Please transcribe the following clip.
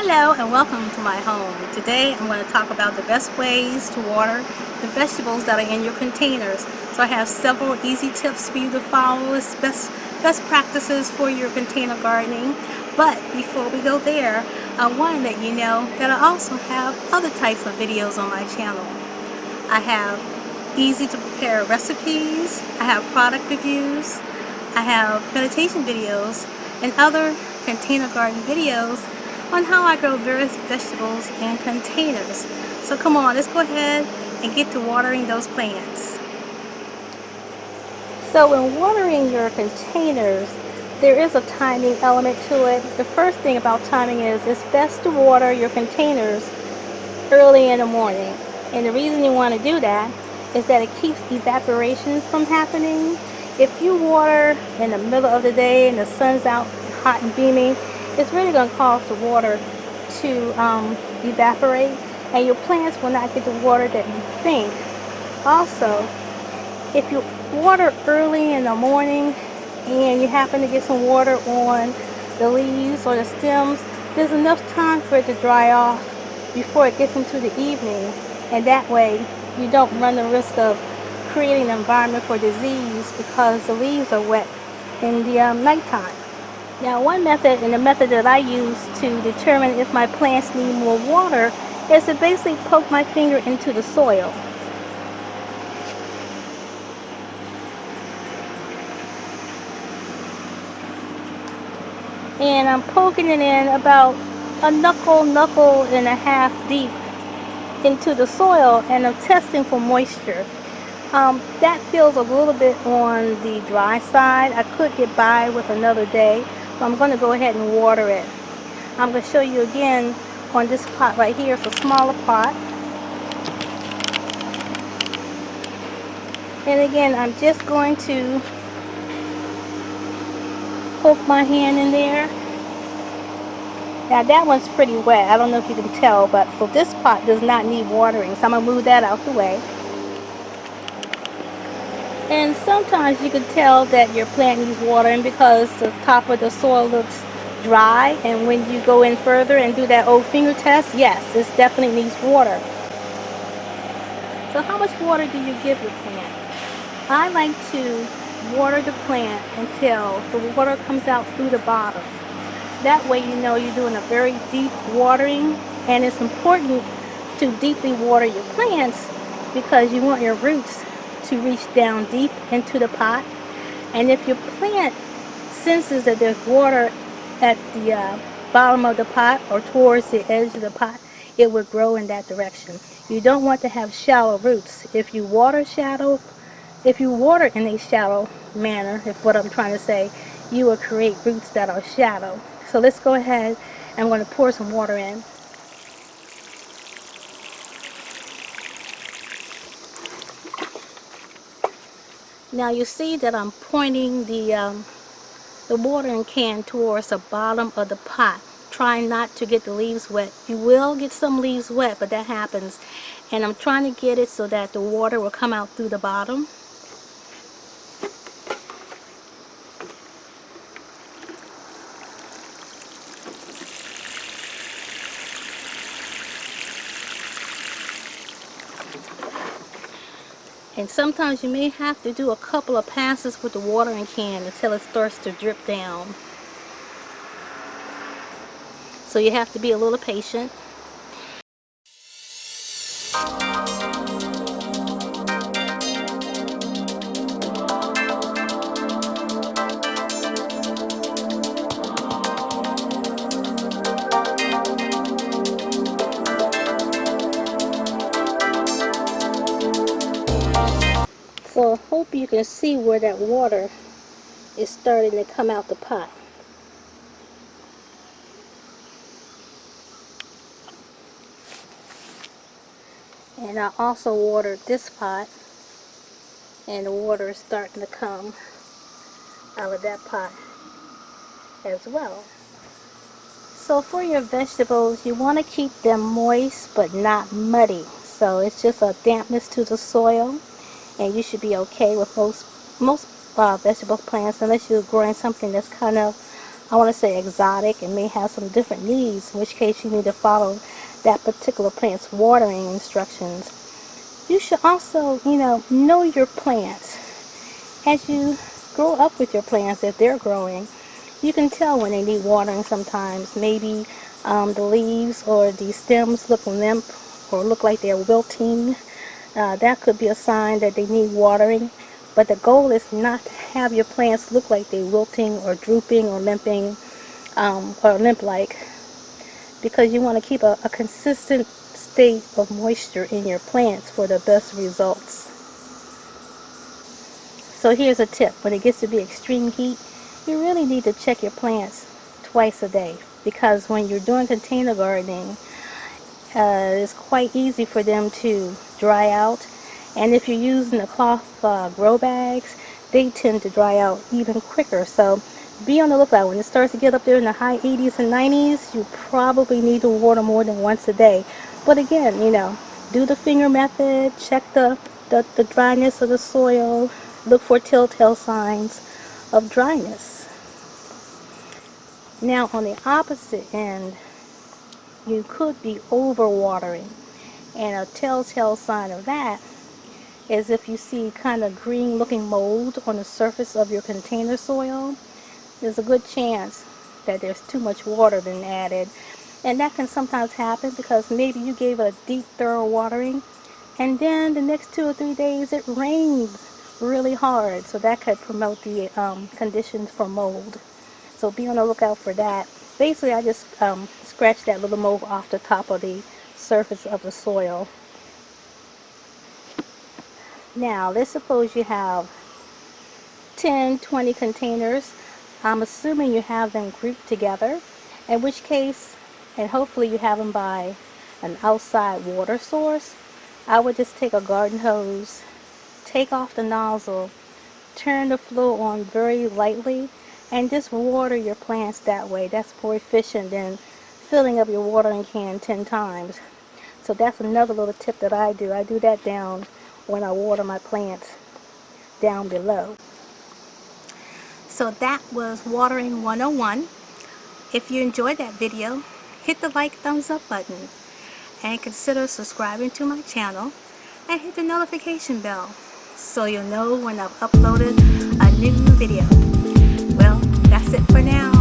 Hello and welcome to my home. Today I'm going to talk about the best ways to water the vegetables that are in your containers. So I have several easy tips for you to follow. It's best practices for your container gardening. But before we go there, I want to let you know that I also have other types of videos on my channel. I have easy to prepare recipes, I have product reviews, I have meditation videos, and other container garden videos on how I grow various vegetables in containers. So come on, let's go ahead and get to watering those plants. So when watering your containers, there is a timing element to it. The first thing about timing is it's best to water your containers early in the morning. And the reason you want to do that is that it keeps evaporation from happening. If you water in the middle of the day and the sun's out hot and beaming, it's really going to cause the water to evaporate, and your plants will not get the water that you think. Also, if you water early in the morning and you happen to get some water on the leaves or the stems, there's enough time for it to dry off before it gets into the evening, and that way you don't run the risk of creating an environment for disease because the leaves are wet in the nighttime. Now, one method, and the method that I use to determine if my plants need more water, is to basically poke my finger into the soil. And I'm poking it in about a knuckle and a half deep into the soil, and I'm testing for moisture. That feels a little bit on the dry side. I could get by with another day, but I'm going to go ahead and water it. I'm going to show you again on this pot right here. It's a smaller pot. And again, I'm just going to poke my hand in there. Now that one's pretty wet. I don't know if you can tell, but so this pot does not need watering. So I'm going to move that out the way. And sometimes you can tell that your plant needs watering because the top of the soil looks dry, and when you go in further and do that old finger test, yes, this definitely needs water. So how much water do you give your plant? I like to water the plant until the water comes out through the bottom. That way you know you're doing a very deep watering, and it's important to deeply water your plants because you want your roots to reach down deep into the pot. And if your plant senses that there's water at the bottom of the pot or towards the edge of the pot, it would grow in that direction. You don't want to have shallow roots. If you water in a shallow manner, if what I'm trying to say, you will create roots that are shallow. So let's go ahead, and I'm going to pour some water in. Now you see that I'm pointing the watering can towards the bottom of the pot, trying not to get the leaves wet. You will get some leaves wet, but that happens. And I'm trying to get it so that the water will come out through the bottom. And sometimes you may have to do a couple of passes with the watering can until it starts to drip down. So you have to be a little patient. So I hope you can see where that water is starting to come out the pot. And I also watered this pot, and the water is starting to come out of that pot as well. So for your vegetables, you want to keep them moist but not muddy. So it's just a dampness to the soil, and you should be okay with most vegetable plants, unless you're growing something that's kind of I want to say exotic and may have some different needs, in which case you need to follow that particular plant's watering instructions. You should also, know your plants. As you grow up with your plants, if they're growing, you can tell when they need watering sometimes. Maybe the leaves or the stems look limp or look like they're wilting. That could be a sign that they need watering. But the goal is not to have your plants look like they're wilting or drooping or limping or limp-like, because you want to keep a consistent state of moisture in your plants for the best results. So here's a tip. When it gets to be extreme heat, you really need to check your plants twice a day, because when you're doing container gardening, it's quite easy for them to dry out. And if you're using the cloth grow bags, they tend to dry out even quicker. So be on the lookout. When it starts to get up there in the high 80s and 90s, you probably need to water more than once a day. But again, do the finger method, check the dryness of the soil, look for telltale signs of dryness. Now on the opposite end, you could be overwatering, and a telltale sign of that is if you see kind of green looking mold on the surface of your container soil. There's a good chance that there's too much water been added, and that can sometimes happen because maybe you gave it a deep thorough watering and then the next 2 or 3 days it rained really hard, so that could promote the conditions for mold. So be on the lookout for that. Basically, I just scratched that little mold off the top of the surface of the soil. Now, let's suppose you have 10, 20 containers. I'm assuming you have them grouped together, in which case, and hopefully you have them by an outside water source. I would just take a garden hose, take off the nozzle, turn the flow on very lightly, and just water your plants that way. That's more efficient than filling up your watering can 10 times. So that's another little tip that I do. I do that down when I water my plants down below. So that was Watering 101. If you enjoyed that video, hit the like thumbs up button and consider subscribing to my channel and hit the notification bell so you'll know when I've uploaded a new video. Well, that's it for now.